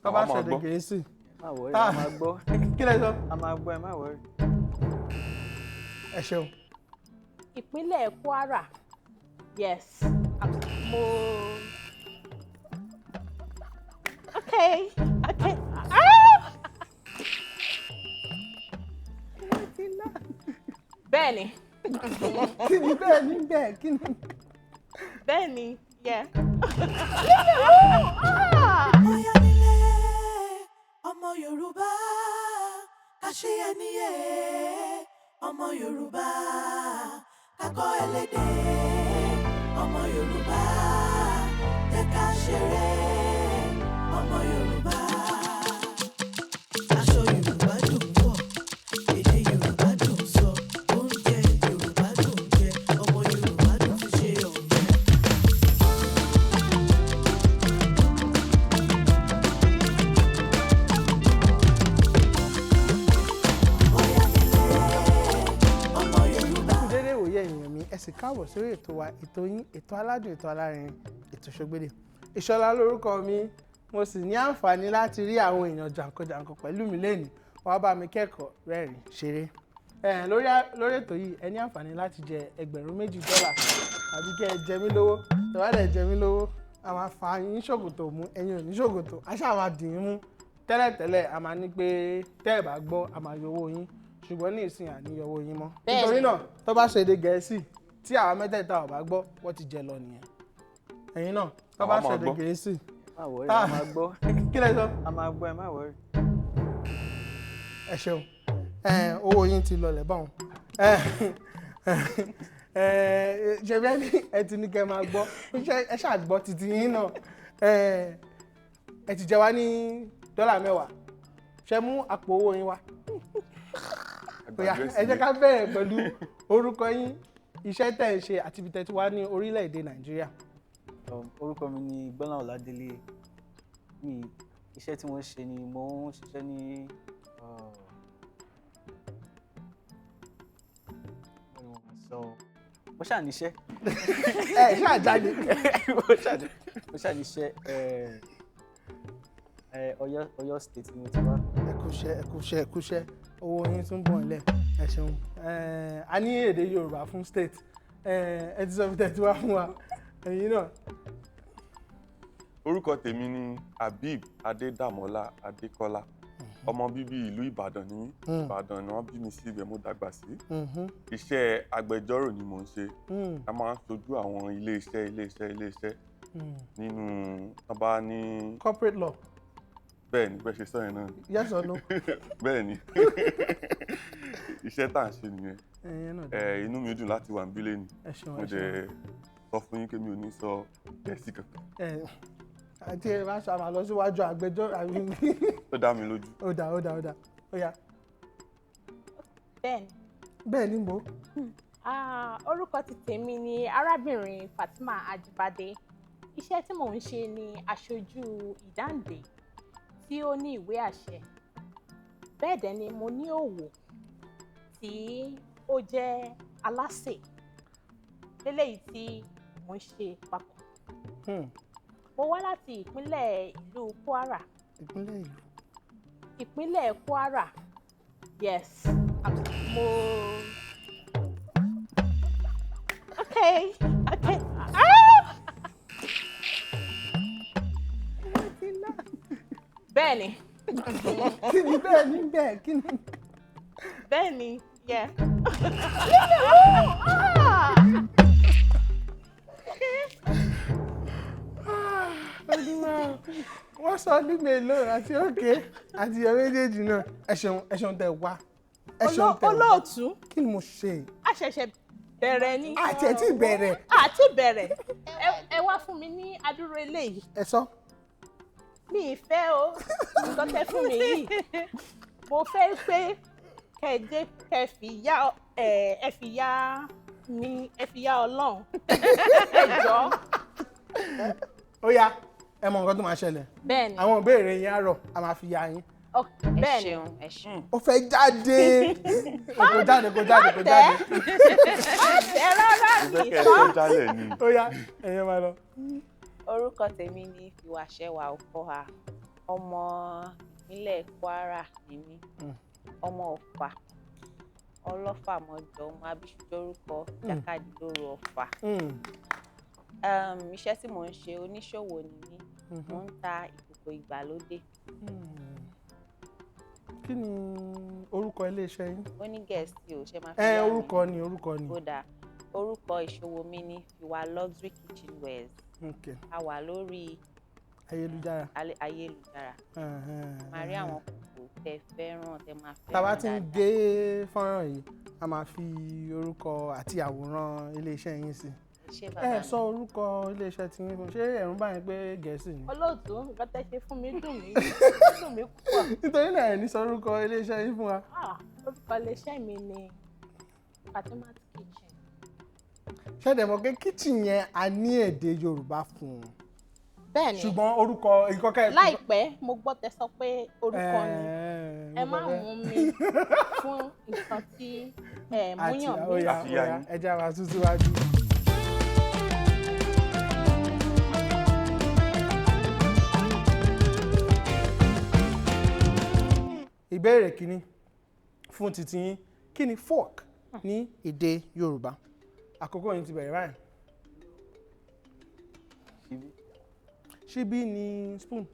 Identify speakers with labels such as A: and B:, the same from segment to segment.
A: tó bá ṣèdè Gẹ̀ẹ́sì.
B: Má wọrí, a máa gbọ́.
A: Kí lẹ sọ?
B: A máa gbọ́, ẹ má wọrí.
A: Ẹ ṣeun.
C: Ìpínlẹ̀ Kwara. Yes. Mo. Okay. Bẹ́ẹ̀ni.
A: Kí ni bẹ́ẹ̀ ní bẹ́ẹ̀? Kí ni?
C: Bẹ́ẹ̀ni, yeah.
D: Ọ̀yá nílé ọmọ Yorùbá kàṣeyẹ níyẹ ọmọ Yorùbá kakọ ẹlẹ́dẹ̀ ọmọ Yorùbá jẹ́ ká ṣeré ọmọ Yorùbá. Aṣọ Yorùbá dùn wọ̀, èdè Yorùbá dùn sọ, oúnjẹ Yorùbá dùn jẹ, ọmọ Yorùbá dùn fi ṣe ọ̀yẹ́.
A: Dédé ìwòye èèyàn mi, ẹ sì káàbọ̀ sórí ètò wa, ètò yín, ètò aládùn, ètò alárinrin, ètò Ṣogbédè. Ìṣọ̀lá lórúkọ mi, mo sì ní àǹfààní láti rí àwọn èèyàn jàǹkànjàǹkàn pẹ̀lú mi lẹ́nìí, wọ́n bá mi kẹ́kọ̀ọ́ rẹ́rìn ṣeré. Lórí ètò yìí, ẹ ní àǹfààní láti jẹ $2,000 àbí kẹ́ ẹ jẹ mí lówó. Tẹ́wádẹ́ jẹ mí lówó, a máa fa yín ṣòkòtò mú, ẹ̀yin ò ní ṣòkòtò, a ṣáà máa dì yín mú. Tẹ́lẹ̀tẹ́lẹ̀ a máa ní pé tẹ́ ẹ bá gbọ́, a máa yọ owó yín. Ṣùgbọ́n ní ìsìn àníyọwó yín mọ́. Nítorí náà tó bá ṣèdè Gẹ̀ẹ́sì tí àwọn mẹ́tẹ̀ẹ̀ta ò bá gbọ́ wọ́n ti jẹ lọ nìyẹn. Ẹ̀yin náà tó bá ṣèdè Gẹ̀ẹ́sì.
B: Má wọrí, a máa gbọ́.
A: Kí lẹ sọ?
B: A máa gbọ́, ẹ má wọrí.
A: Ẹ ṣeun. Owó yín ti lọlẹ̀ báwọn. Ṣe bẹ́ẹ̀ ni ẹ ti ní kẹ́ máa gbọ́. Ẹ ṣáà gbọ́ títí yín náà. Ẹ ti jẹ wá ní $10. Ṣé mú àpò owó yín wá? Ẹ jẹ́ ká bẹ̀rẹ̀ pẹ̀lú orúkọ yín, iṣẹ́ tẹ́ ẹ ṣe àti ibi tẹ́ ti wá ní orílẹ̀-èdè Nàìjíríà.
B: Orúkọ mi ni Gbọ́nà Ọládélé. Iṣẹ́ tí wọ́n ṣe ni mo ń ṣiṣẹ́ ní mo ṣáà níṣẹ́.
A: Ẹ ṣáà jáde.
B: Mo ṣáà níṣẹ́ Ọ̀yọ́ state ni mo ti wá.
A: Ẹ kúṣẹ́. Owó yín tún bọ̀ nílẹ̀. Ẹ ṣeun. A ní èdè Yorùbá fún state. Ẹ ti sọ bí tẹ́ ti wá fún wa. Ẹ̀yin náà.
E: Orúkọ tèmi ni Habib Adédàmọ́lá Adékọ́lá. Ọmọ bíbí ìlú Ìbàdàn ni mí. Ìbàdàn ni wọ́n bí mi sí, ibẹ̀ mo dàgbà sí. Iṣẹ́ agbẹjọ́rò ni mò ń ṣe. A máa ń ṣojú àwọn ilé-iṣẹ́ nínú tán bá ní.
A: Corporate law.
E: Bẹ́ẹ̀ni, bẹ́ẹ̀ ṣe sọ yẹn náà.
A: Yes or no?
E: Bẹ́ẹ̀ni. Iṣẹ́ tá à ń ṣe nìyẹn. Inú mi dùn láti wà níbí lẹ́nu. Mo dẹ̀ sọ fún yín pé mi ò ní sọ Gẹ̀ẹ́sì kankan.
A: Àti ẹ bá ṣe àmà lọ síwájú agbẹjọ́rò àbí.
E: Ó dá mi lójú.
A: Ó dá. Ó yá. Bẹ́ẹ̀ni mo.
C: Orúkọ ti tèmi ni arábìnrin Fatima Ajibade. Iṣẹ́ tí mò ń ṣe ni aṣojú ìdáǹdè tí ó ní ìwé àṣẹ. Bẹ́ẹ̀ dẹ̀ ni mo ní òwò tí ó jẹ́ alásè. Eléyìí tí mò ń ṣe papọ̀. Mo wá láti ìpínlẹ̀ ìlú Kwara. Ìpínlẹ̀ Kwara. Yes. Mo. Okay. Bẹ́ẹ̀ni.
A: Kí ni bẹ́ẹ̀ ní bẹ́ẹ̀? Kí ni?
C: Bẹ́ẹ̀ni, yeah.
A: Wọ́n sọ nígbè lóòrùn àti òkè àti ìyọ̀ méjèèjì náà. Ẹ ṣeun tẹ́ wá.
C: Olóòtú.
A: Kí ni mo ṣe?
C: A ṣẹ̀ṣẹ̀ bẹ̀rẹ̀ ni.
A: Àti ẹ̀ tí bẹ̀rẹ̀.
C: Àti bẹ̀rẹ̀. Ẹ wá fún mi ní adúrú eléyìí.
A: Ẹ sọ.
C: Mi ì fẹ́ o, nǹkan tẹ́ fún mi yìí. Mo fẹ́ pé kẹ̀dé ẹ fi yá Ọlọ́run. Ẹ jọ̀ọ́.
A: Ó yá, ẹ mọ nǹkan tó máa ṣẹlẹ̀.
C: Bẹ́ẹ̀ni.
A: Àwọn ìbéèrè yín á rọ̀, a máa fi yá yín.
C: Bẹ́ẹ̀ni.
F: Ẹ ṣeun.
A: Ó fẹ́ jáde. Kò jáde.
C: Má tẹ̀ rárá
E: Mo
C: mi
E: fẹ́ kẹ́ ẹ
C: sọ.
E: tó jálẹ̀ ni.
A: Ó yá, ẹ̀yin máa lọ.
F: Orúkọ tèmi ni Fìwàṣẹwà Ọkọ̀ha. ọmọ ìpínlẹ̀ Kwara ni mí. Ọmọ Ọ̀fà. Ọlọ́fà mọ́jọ, ọmọ abíṣújórúkọ, jákàdí lóru Ọ̀fà. Iṣẹ́ tí mò ń ṣe oníṣòwò ni mí. Mò ń ta ìkòkò ìgbàlódé.
A: Kí ni orúkọ iléeṣẹ́ yín?
F: Ó ní Gẹ̀ẹ́sì ò ṣe máa fi yá mi.
A: Orúkọ ni.
F: Kódà orúkọ ìṣòwò mi ni Fiwa Luxury Kitchenwares. A wà lórí
A: ayélujára.
F: Máa rí àwọn kòkò tẹ fẹ́ràn tẹ máa fẹ́ràn dáadáa.
A: Tá bá ti ń dé fọ́nrán yìí a máa fi orúkọ àti àwòrán iléeṣẹ́ yín sí. Sọ orúkọ iléeṣẹ́ tí yín fún ṣé ẹ̀rù bá yín pé Gẹ̀ẹ́sì ni.
C: Olóòtú nǹkan tẹ́ ṣe fún mi dùn mí púpọ̀.
A: Nítorí náà ẹ̀ ní sọ orúkọ iléeṣẹ́ yín fún wa.
C: Orúkọ iléeṣẹ́ mi ni Fatima's Kitchen.
A: Ṣẹ̀dẹ̀ mọ̀ pé kitchen yẹn a ní èdè Yorùbá fún un.
C: Bẹ́ẹ̀ni.
A: Ṣùgbọ́n orúkọ ìkọ́kẹ́.
C: Láìpẹ́ mo gbọ́ tẹ́ sọ pé orúkọ ni ẹ má mú mi fún nǹkan tí múyàn mi.
A: Ẹ jẹ́ àwọn àtúntò wájú. Ìbéèrè kìíní fún titi yín, kí ni fork ní èdè Yorùbá? Àkókò yín ti bẹ̀rẹ̀ báyìí. Ṣíbí ni spoon.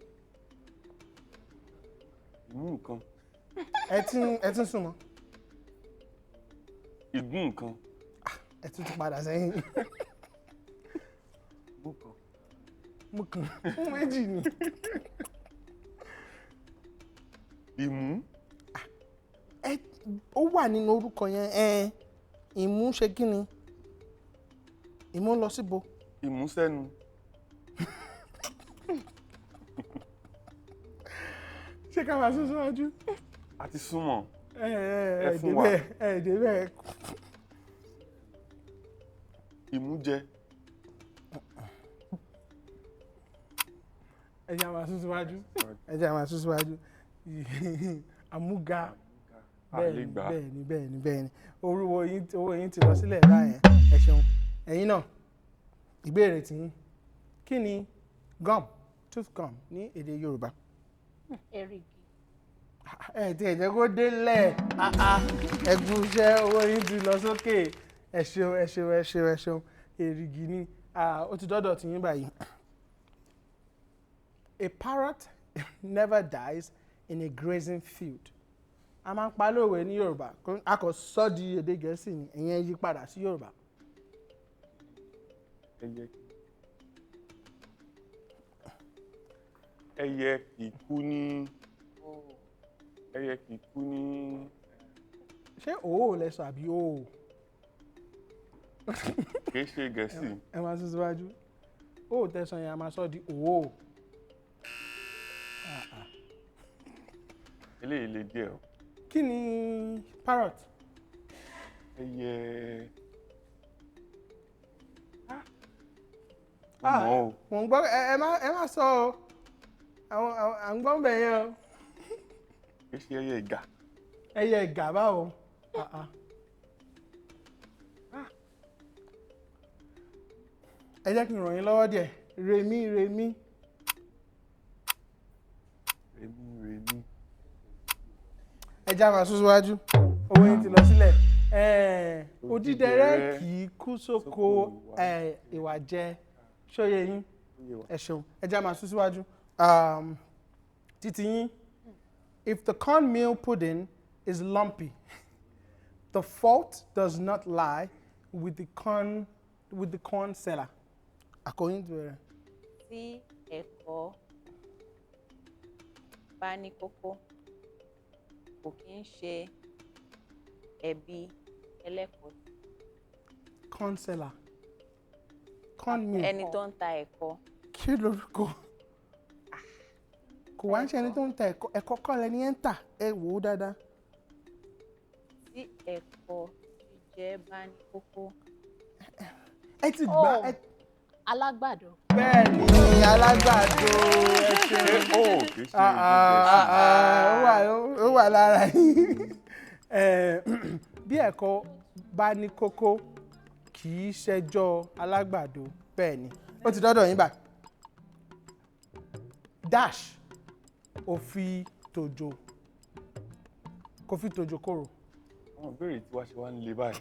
E: Ìmú nǹkan.
A: Ẹ tún súnmọ́.
E: Ìgún nǹkan.
A: Ẹ tún ti padà sẹ́yìn. Mú kan. Méjì ni.
E: Ìmú.
A: Ó wà nínú orúkọ yẹn. Ìmú ṣe kí ni? Ìmú lọ síbo?
E: Ìmú sẹ́nu.
A: Ṣé ká máa sún síwájú?
E: Àti súnmọ́.
A: Ẹ fún wa. Ẹ dé bẹ́ẹ̀.
E: Ìmú jẹ.
A: Ẹ jẹ́ máa sún síwájú. Àmúga. Bẹ́ẹ̀ni. Owó yín ti lọ sílẹ̀ báyẹn. Ẹ ṣeun. Ẹ̀yin náà, ìbéèrè tí yín. Kí ni gum, tooth gum ní èdè Yorùbá?
C: Èrìgì.
A: Tí ẹ jẹ́ kó délẹ̀. Ẹ̀gún iṣẹ́ owó yín ti lọ sókè. Ẹ ṣeun. Èrìgì ni. Ó ti dọ́dọ̀ tí yín báyìí. A parrot never dies in a grazing field. A máa ń pa lówe ní Yorùbá. A kò sọ di èdè Gẹ̀ẹ́sì ni. Ìyẹn yí padà sí Yorùbá.
E: Ẹyẹ kìí kú ní.
A: Ṣé òó lẹ sọ àbí òó?
E: Kìí ṣe Gẹ̀ẹ́sì.
A: Ẹ máa sún síwájú. Òó tẹ̀sán yẹn a máa sọ di òó.
E: Eléyìí lè díẹ̀ o.
A: Kí ni parrot?
E: Ẹyẹ.
A: Mo ń gbọ́ ẹ má sọ o. À ń gbọ́ bẹ̀ yẹn o.
E: Kìí ṣe ẹyẹ ìgà.
A: Ẹyẹ ìgà báwo? Ẹ jẹ́ kí n ràn yín lọ́wọ́ díẹ̀. Rèmí. Ẹ já máa sún síwájú. Owó yín ti lọ sílẹ̀. Odídẹrẹ́ kì í kú sóko ìwà jẹ. Ṣóyè yín? Ẹ ṣeun. Ẹ já máa sún síwájú. Títí yín. If the cornmeal pudding is lumpy, the fault does not lie with the corn seller. According to her.
F: Tí ẹ̀kọ́ bá ní kókó, kò kí ń ṣe ẹ̀bi ẹlẹ́kọ̀ọ́.
A: Corn seller. Cornmeal.
F: Ẹni tó ń ta ẹ̀kọ́.
A: Kí lorúkọ? Kò wá ń ṣe ẹni tó ń ta ẹ̀kọ́. Ẹ̀kọ́ kọ́ lẹni ẹ̀ ń tà. Ẹ wò ó dáadáa.
F: Tí ẹ̀kọ́ jíjẹ bá ní kókó.
A: Ẹ ti gbà.
C: Alágbàdo.
A: Bẹ́ẹ̀ni, alágbàdo. Ó wà lára yín. Bí ẹ̀kọ́ bá ní kókó kì í ṣẹjọ́ alágbàdo. Bẹ́ẹ̀ni, ó ti dọ́dọ̀ yín bá. Dash ó fi tòjò kó fi tòjò kóró.
E: àwọn ìbéèrè tí wàá ṣe wá ń le báyìí.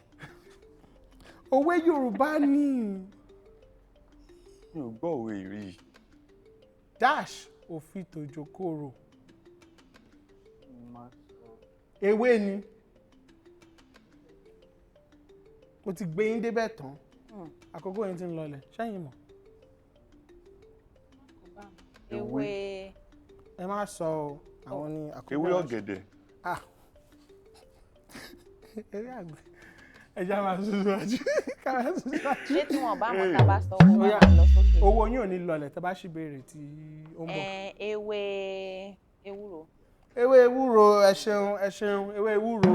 A: Òwe Yorùbá ni
E: mi ò gbọ́ òwe ìrí yìí.
A: dash ó fi tòjò kóró.
B: Máa sọ
A: Ewé ni. Mo ti gbé yín débẹ̀ tán. Àkókò yín ti ń lọlẹ̀. Ṣẹ́yìn mọ̀.
F: ewé
A: Ẹ má sọ o. Àwọn ni àkókò.
E: ewé ọ̀gẹ̀dẹ̀.
A: Ah. Ewé àgbẹ̀. Ẹja máa sún síwájú. Ká máa sún síwájú.
F: ṣé tí wọn bá mọ̀ tá a bá sọ owó
A: Óyá.
F: máa lọ sókè.
A: Owó yín ò ní lọlẹ̀ tẹ́ bá ṣì béèrè tí ó ń bọ̀.
F: Ewé ewúro.
A: Ewé ewúro ẹ ṣeun ewé ewúro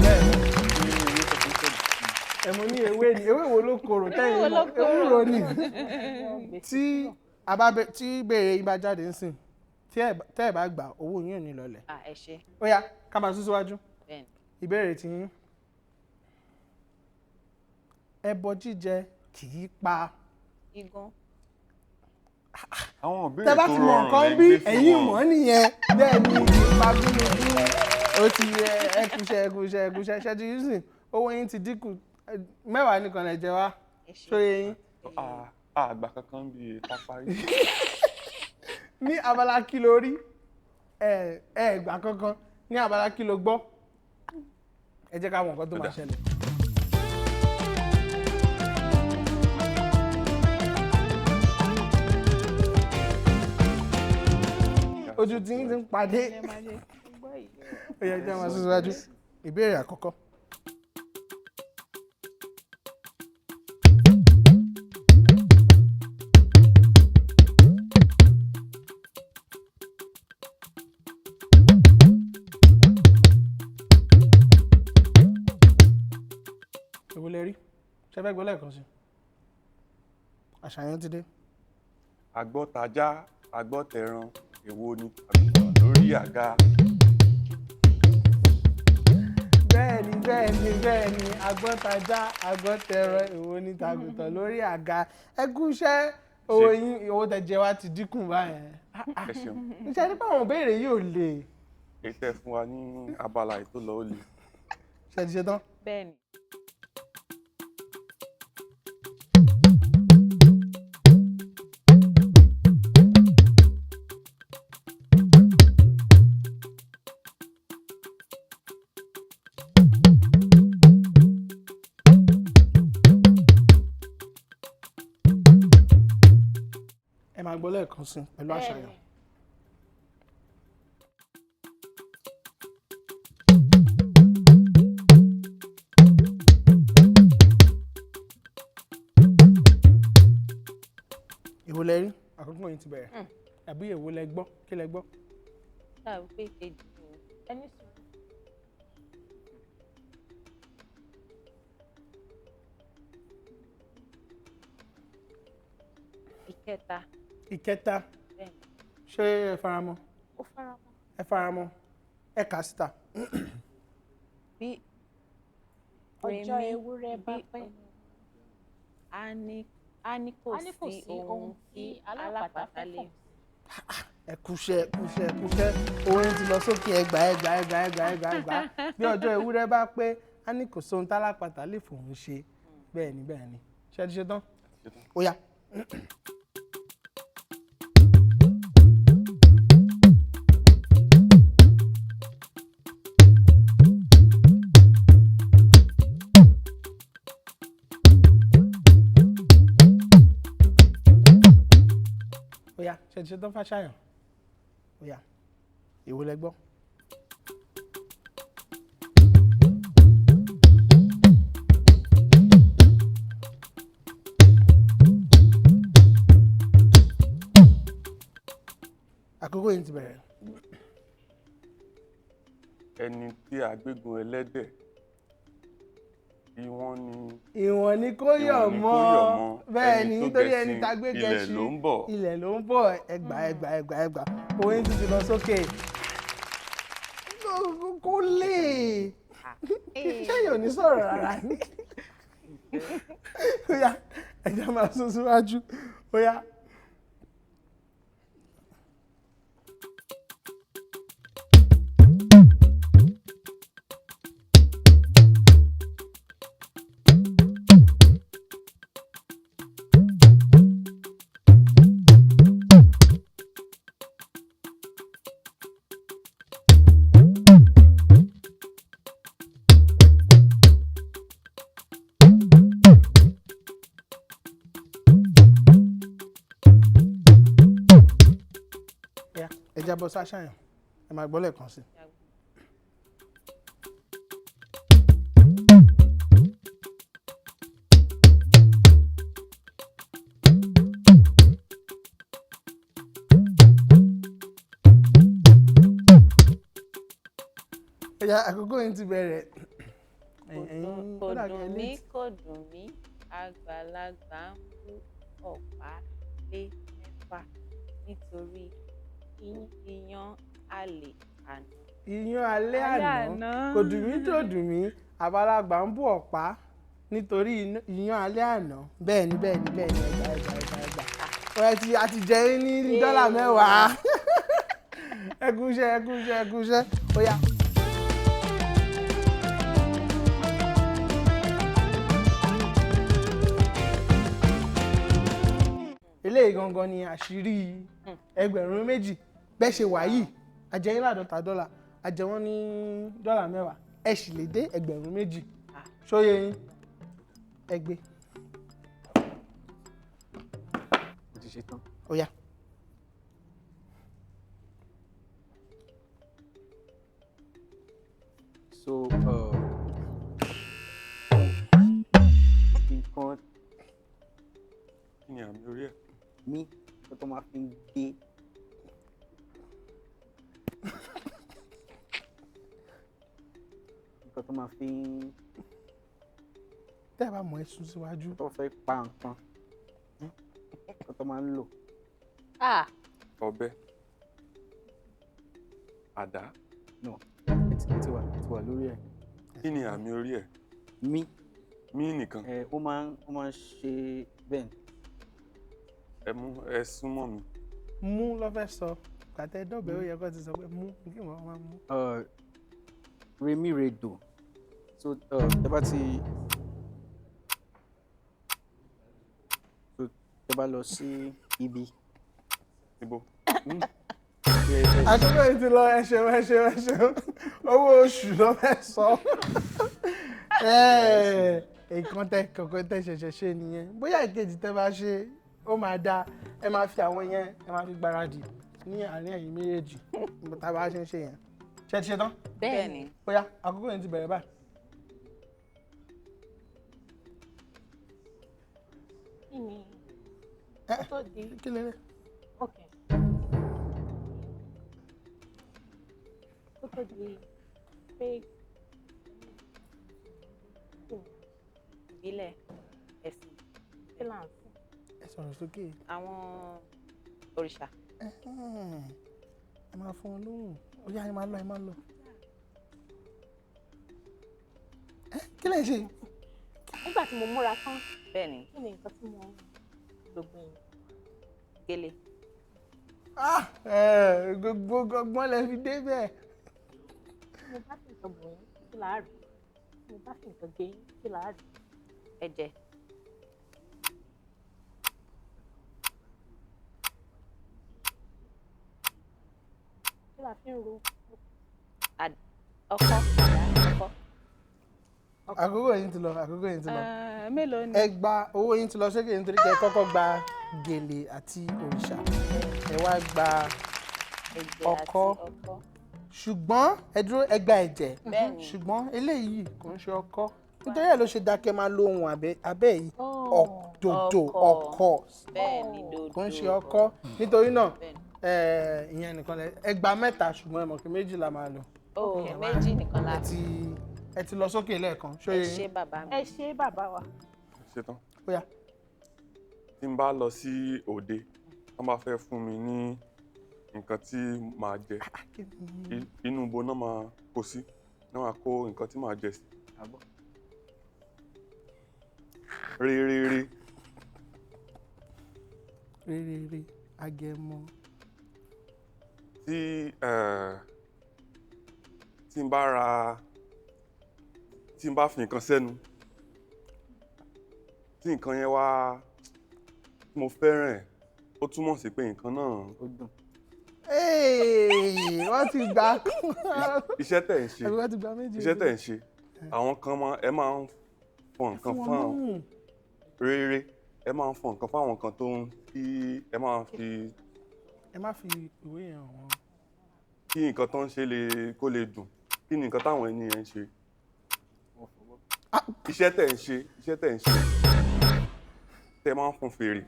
A: bẹ́ẹ̀ ni. Ẹ mo ní ewé ni ewé wo ló korò tẹ́yìn mọ́ ewúro ni. Tí béèrè yín bá jáde ń sìn tẹ́ ẹ bá gbà owó yín ò ní lọlẹ̀.
F: Ẹ ṣe.
A: Ó yá ká máa sún síwájú.
F: Bẹ́ẹ̀ni.
A: Ìbéèrè tí yín. Ẹbọ jíjẹ kì í pa.
F: Igun.
E: àwọn ìbéèrè
A: Tẹ́ bá
E: tó
A: ti mọ̀
E: rọrùn
A: nǹkan
E: lẹ́ ń
A: bí
E: gbé fún
A: ẹ̀yin
E: wọn.
A: mọ̀ nìyẹn bẹ́ẹ̀ ni ìpa gúnugún ó ti ẹkùṣẹ́ ṣẹ́jú yín sìn owó yín ti dínkù 10 nìkan lẹ jẹ wá ṣóyè yín.
E: àgbà kankan bíi pápárí.
A: Ní abala kí ló rí ẹ̀gbà kankan ní abala kí ló gbọ́ ẹ jẹ́ ká mọ̀ nǹkan tó máa ṣẹlẹ̀. Ojú tí ń padé ó yẹ kí a máa sún síwájú. Ìbéèrè àkọ́kọ́. Èwo lẹ rí? Ṣé fẹ́ gbọ́ lẹ́ẹ̀kan sí? Àṣàyàn ti dé.
E: àgbọ́tajá àgbọ́tẹran èwo ni àgùntàn lórí àga.
A: Bẹ́ẹ̀ni àgbọ́tajá àgbọ́tẹran èwo ni tàgùntàn lórí àga. Ẹ kú iṣẹ́ owó yín owó tẹ́ jẹ wá ti dínkù báyẹn.
E: ẹ ṣeun.
A: Iṣẹ́ nípa àwọn ìbéèrè yìí ò le.
E: èyí tẹ́ fún wa ní abala ètò lọ ó le.
A: Ṣé ti ṣe tán?
F: Bẹ́ẹ̀ni.
A: Ẹ máa gbọ́ lẹ́ẹ̀kan sí pẹ̀lú àṣàyàn. Èwo lẹ rí? Àkókò yín ti bẹ̀rẹ̀. Àbí èwo lẹ gbọ́? Kí lẹ gbọ́?
F: Dàbí pé kejì o. Ẹni sùn. Ìkẹta.
A: Ìkẹta.
F: Bẹ́ẹ̀ni.
A: Ṣé ẹ faramọ́?
F: Ó faramọ́.
A: Ẹ faramọ́. Ẹ kà á síta.
F: Bí
C: Ọjọ́ ewúrẹ́ bá pẹ́.
F: a ní kò sí ohun tí alápàtà lè.
A: Ẹ kúṣẹ́. Owó yín ti lọ sókè ẹgbàá. Bí ọjọ́ ewúrẹ́ bá pé a ní kò sóhun tálápàtà lè fòun ṣe. Bẹ́ẹ̀ni. Ṣé ti ṣe tán? Ó yá. Ó yá, ṣé ti ṣe tán fàṣàyàn? Ó yá. Èwo lẹ gbọ́? Àkókò yìí ti bẹ̀rẹ̀.
E: ẹni tí agbégun ẹlẹ́dẹ̀ ìwọ̀n
A: Ìwọ̀n ni kó yọ̀ mọ́ bẹ́ẹ̀ ni nítorí ẹni tá gbé gẹ̀ẹ́sì ilẹ̀ ló ń bọ̀ ẹgbà owó yín ti lọ sókè kó lè ṣẹ́yìn ò ní sọ̀rọ̀ rárá ní. Ó yá ẹja máa sún síwájú ó yá. bọ́ sáṣà yẹn ẹ máa gbọ́ lẹ́ẹ̀kan sí. ẹ̀yà àkókò yìí ti bẹ̀rẹ̀.
F: Kò dùn mí kò dùn mí àgbàlagbà ń bú ọ̀pá lé mẹ́fà nítorí iyán àlè àná.
A: iyán alẹ́ àná kò dùn mí tó dùn mí àgbàlagbà ń bú ọ̀pá nítorí iyán alẹ́ àná. bẹ́ẹ̀ni ẹgbà. ọ̀rẹ́ a ti jẹ yín ní dọ́là 10. ẹ kú iṣẹ́ ó yá. eléyìí gangan ni àṣírí ẹgbẹ̀rún méjì bẹ́ẹ̀ ṣe wà yìí àjẹyìn $50 àjẹwọ́n ní dọ́là 10 ẹ sì lè dé ẹgbẹ̀rún méjì ṣóyè yín ẹgbẹ́.
B: mo ti ṣe tán.
A: ó yá.
B: So nǹkan
E: kí ni àmì orí ẹ̀?
B: mi nǹkan tó máa fi ń gé nǹkan tó máa fi ń
A: tẹ́ ẹ bá mọ̀ ẹ́ sún síwájú.
B: tó fẹ́ pa nǹkan nǹkan tó máa ń lò.
E: ọ̀bẹ, àdá.
B: no ti wà lórí ẹ̀.
E: kí ni àmì orí ẹ̀?
B: mi
E: mí nìkan.
B: ó máa ń ṣe bẹ́ẹ̀ ni.
E: ẹ súnmọ́ mi.
A: mú ló fẹ́ sọ kàtẹ́ dọ́bẹ̀ ó yẹ kó ti sọ pé mú kí wọ́n máa mú.
B: Remiredo. So tẹ́ bá lọ sí ibi.
E: ibo.
A: àkókò yìí ti lọ ẹ ṣeun owó oṣù ló fẹ́ sọ. nǹkan tẹ́ ṣẹ̀ṣẹ̀ ṣe nìyẹn bóyá ìkejì tẹ́ bá ṣe ó máa dáa ẹ máa fi àwọn yẹn ẹ máa fi gbáradì ní àárín ẹ̀yin méjèèjì tá a bá ṣe ń ṣe yẹn ṣe ti ṣe tán.
F: bẹ́ẹ̀ ni.
A: bóyá àkókò yẹn ti bẹ̀rẹ̀ báyìí.
C: kí ni tó di.
A: kí lélẹ̀.
C: ok kó tó di pé
F: ìbílẹ̀ ẹ̀sìn
C: kíláàsì.
A: ẹ sọ̀rọ̀ sókè.
F: àwọn òrìṣà.
A: ẹ máa fún un lóhùn ó yá ẹ máa lọ. kí lè ṣe.
C: nígbà tí mo múra tán.
F: bẹ́ẹ̀ ni.
C: kí ni nǹkan tí mo lò gbẹ̀yìn.
F: gèlè.
A: gbogbo ọgbọ́n lẹ fi dé bẹ́ẹ̀.
C: mo bá fi nǹkan bò yín kí láàárín mo bá fi nǹkan gé yín kí láàárín.
F: ẹ̀jẹ̀.
C: kí la fi ń ro.
F: ọkọ́ àdá ọkọ́.
A: àkókò yín ti lọ.
F: mélòó ni.
A: ẹ gba owó yín ti lọ sókè nítorí kẹ́ kọ́kọ́ gba gèlè àti òrìṣà ẹ wá gba ọkọ́ ṣùgbọ́n ẹ dúró ẹ gba ẹ̀jẹ̀ ṣùgbọ́n eléyìí kò ń ṣe ọkọ́ nítorí ẹ̀ ló ṣe dákẹ́ máa lo ohun abẹ́ yìí dòdò ọkọ́ kò ń ṣe ọkọ́ nítorí náà ìyẹn nìkan ẹ gba mẹ́ta ṣùgbọ́n ẹ mọ̀ pé méjì la máa lò.
F: méjì nìkan la.
A: ẹ ti lọ sókè lẹ́ẹ̀kan ṣó yẹ yín.
C: ẹ ṣé bàbá wa.
E: ṣetán.
A: ó yá.
E: tí n bá lọ sí òde wọ́n bá fẹ́ fún mi ní nǹkan tí màá jẹ inú ibo náà máa kó sí náà máa kó nǹkan tí màá jẹ sí. rere
A: agẹmọ.
E: tí n bá fi nǹkan sẹ́nu tí nǹkan yẹn wá mo fẹ́ràn ẹ̀ ó túmọ̀ sí pé nǹkan náà ó dùn.
A: wọ́n ti gbà.
E: iṣẹ́ tẹ̀ ń ṣe àwọn kan ẹ máa ń fọ nǹkan fún àwọn rere ẹ máa ń fọ nǹkan fún àwọn kan tó ń kí ẹ má fi
A: ìwé yẹn hàn wọ́n.
E: kí nǹkan tó ń ṣe kó lè dùn kí ni nǹkan táwọn ẹni yẹn ń ṣe iṣẹ́ tẹ̀ ń ṣe tẹ́ máa ń fún fèrè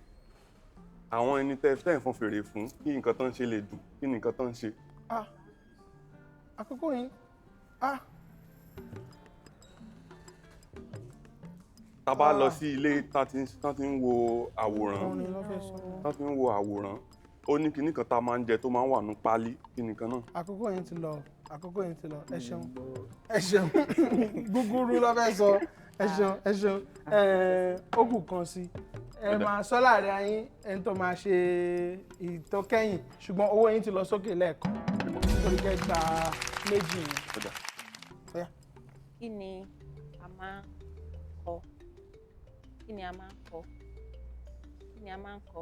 E: àwọn ẹni tẹ́ ń fún fèrè fún kí nǹkan tó ń ṣe lè dùn kí ni nǹkan tó ń ṣe.
A: àkókò yìí
E: tá a bá lọ sí ilé tán ti ń wo àwòrán ó ní kinní kan tá a máa ń jẹ tó máa ń wà ní pálí kí nìkan náà.
A: àkókò yìí ti lọ ẹ ṣeun gúgúrú ló fẹ́ sọ ẹ ṣeun ó kù kan sí ẹ máa sọ láàrin ayín ẹni tó máa ṣe ìtọ́kẹ́yìn ṣùgbọ́n owó yín ti lọ sókè lẹ́ẹ̀kan nítorí kẹta méjì yẹn.
F: kí ni a máa ń kọ kí ni a máa ń kọ kí ni a máa ń kọ.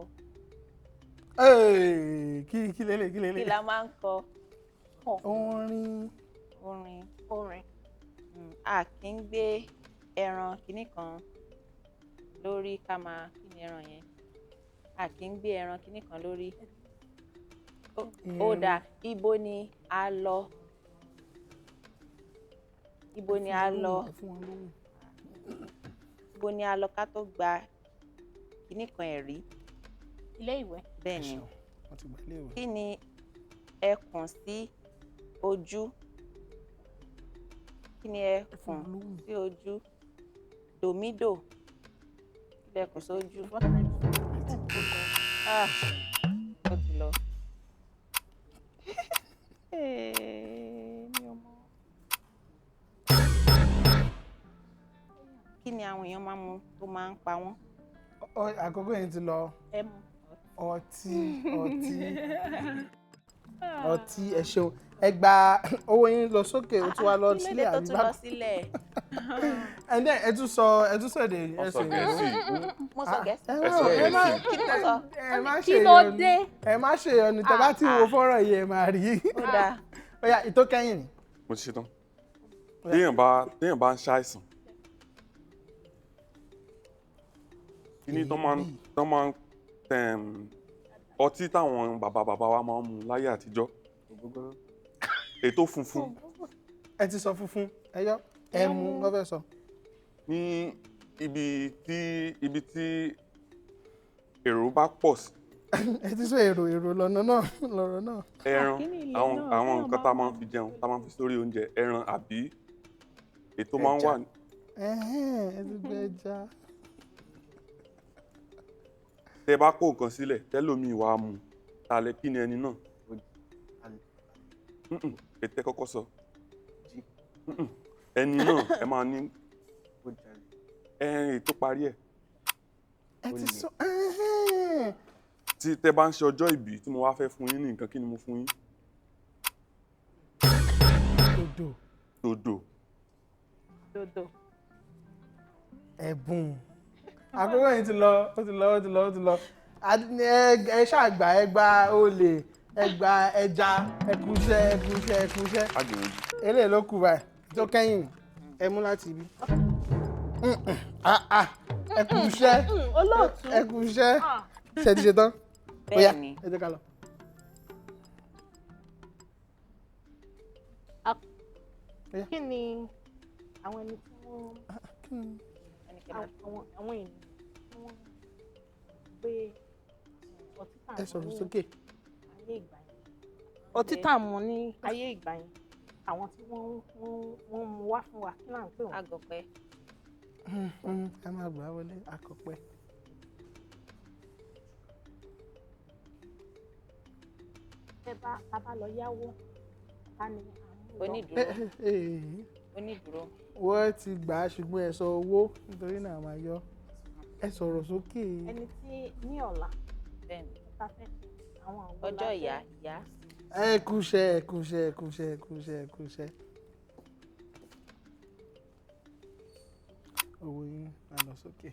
A: kí lélẹ̀.
F: kí la máa ń kọ.
A: orin.
F: A kì í gbé ẹran kinní kan lórí ká máa kí ni ẹran yẹn a kì í gbé ẹran kinní kan lórí. Ó dáa ibo ni a lọ. Ibo ni a lọ ká tó gba kinní kan ẹ̀rí.
C: Ilé ìwé.
F: Bẹ́ẹ̀ ni. Kí ni ẹkùn sí ojú? Kí ni ẹkùn sí ojú? Dòmídò. Kí ni ẹkùn sí ojú? Ó ti lọ. Kí ni àwọn èèyàn máa ń mu tó máa ń pa wọ́n?
A: Àkókò yẹn ti lọ. Ọtí ẹ ṣeun ẹ gba owó yín lọ sókè ó tún wá lọ sílẹ̀ àbí bá. ẹ tún sọ èdè ẹsẹ̀
F: mo sọ Gẹ̀ẹ́sì.
A: ẹ má ṣe ìyọnu tẹ bá ti wo fọ́nrán yìí ẹ máa rí. ó yá ìtókẹ́yìn ni.
E: mo ti ṣetán téèyàn bá ń ṣàìsàn kíní tó máa ń ọtí táwọn bàbá wa máa ń mu láyé àtijọ́ ètò funfun.
A: ẹ ti sọ funfun ẹyọ ẹmu lọ́fẹ̀ẹ́ sọ.
E: ní ibi tí èrò bá pọ̀ sí.
A: ẹ ti sọ èrò lọ́nà náà lọ́rọ̀ náà.
E: ẹran àwọn nǹkan tá a máa ń fi jẹun tá a máa ń fi sórí oúnjẹ ẹran àbí ètò máa ń wà.
A: ẹ ti gbé ẹja.
E: tẹ bá kó nǹkan sílẹ̀ tẹ́lòmíì wàá mu talẹ̀ kí ni ẹni náà. ètè kọ́kọ́ sọ ẹni náà ẹ máa ní ètò parí ẹ̀.
A: ẹ ti sọ.
E: tí tẹ bá ń ṣe ọjọ́ ìbí tí mo wá fẹ́ fún yín ní nǹkan kí ni mo fún yín.
C: Dòdò.
A: ẹ̀bùn. àkókò yìí ti lọ ẹ ṣàgbà ẹ gba olè ẹ gba ẹja ẹkúṣẹ́ eléyìí ló kù báyìí tó kẹ́yìn ẹ mú láti ibi ẹkúṣẹ́ ṣe ti ṣe tán ó yá ẹ jẹ́ ká lọ.
C: kí ni àwọn ẹni tí wọ́n àwọn ènìyàn tí wọ́n gbé ọtí tà
A: ẹ sọ̀rọ̀ sókè.
C: ayé ìgbà yẹn ọtí tà mú ní ayé ìgbà yẹn àwọn tí wọ́n mú wá fún wa kí náà ń pè wọ́n.
F: Àgọ̀pẹ́.
A: ẹ máa gbà wọlé àkọ́pẹ́.
C: a bá lọ yáwó ká ní
F: onídùúró.
A: wọ́n ti gbà á ṣùgbọ́n ẹ sọ owó nítorí náà máa yọ ẹ sọ̀rọ̀ sókè.
C: ẹni tí ní ọ̀la
F: ọjọ́ ìyá.
A: ẹ kúṣẹ́. owó yín á lọ sókè.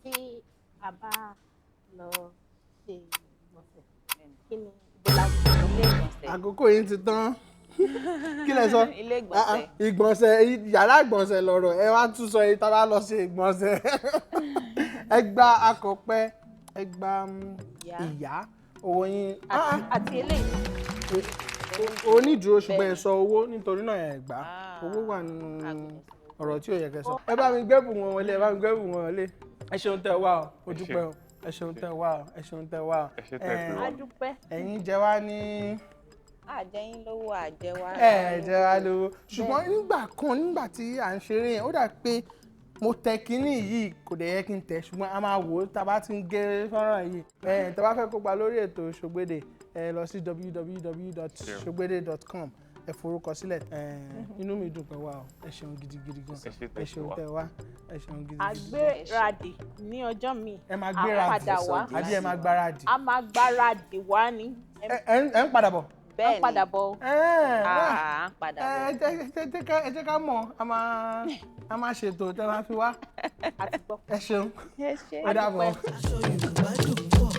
C: tí a bá lọ ṣe ìgbọ̀nsẹ̀ kí ni
F: ilé ìgbọ̀nsẹ̀.
A: àkókò yín ti tán. kí lẹ sọ?
F: ilé ìgbọ̀nsẹ̀.
A: ìgbọ̀nsẹ̀ yàrá ìgbọ̀nsẹ̀ lọ̀rọ̀ ẹ wá tún sọ yìí tá a bá lọ ṣe ìgbọ̀nsẹ̀. ẹ gba àkọ́pẹ́ ẹ gba ìyá owó yín
C: àti eléyìí.
A: onídùúró ṣùgbọ́n ẹ sọ owó nítorí náà ẹ gbà owó wà nínú ọ̀rọ̀ tí ò yẹ kẹ́ sọ. ẹ bá mi gbẹ́bù wọn wọlé ẹ bá mi gbẹ́bù wọn wọlé ẹ ṣeun tẹ́ wá o ó dúpẹ́ o ẹ ṣeun tẹ́ wá o ẹ ṣeun tẹ́ wá o.
C: a dúpẹ́.
A: ẹ̀yin jẹ wá ní.
F: àjẹyìn lówó àjẹwá.
A: jẹ wá lówó ṣùgbọ́n nígbà tí à ń ṣeré yẹn ó dà pé mo tẹ kínní yìí kò dẹ̀ yẹ kí n tẹ̀ ṣùgbọ́n a máa wò ó tá a bá ti ń gé fọ́nrán yìí tá a bá fẹ́ kópa lórí ètò ṢoGbédè ẹ lọ sí www.sogbede.com ẹ forúkọ sílẹ̀ inú mi dùn pé wá o ẹ ṣeun gidigidi gan ẹ ṣeun tẹ́ wá ẹ ṣeun gidigidi.
C: àgbéradì ní ọjọ́ mi.
A: ẹ máa gbéradì àbí ẹ máa gbáradì.
C: a máa gbáradì wá ní.
A: ẹ ń padà bọ̀.
F: bẹ́ẹ̀ni
C: ń padà bọ̀.
F: ń padà bọ̀.
A: ẹ jẹ́ ká mọ̀ a máa ṣètò tẹ́ máa fi wá ẹ ṣeun
F: ẹ ṣé.
A: ó dàbọ̀.
D: aṣọ Yorùbá dùn pọ̀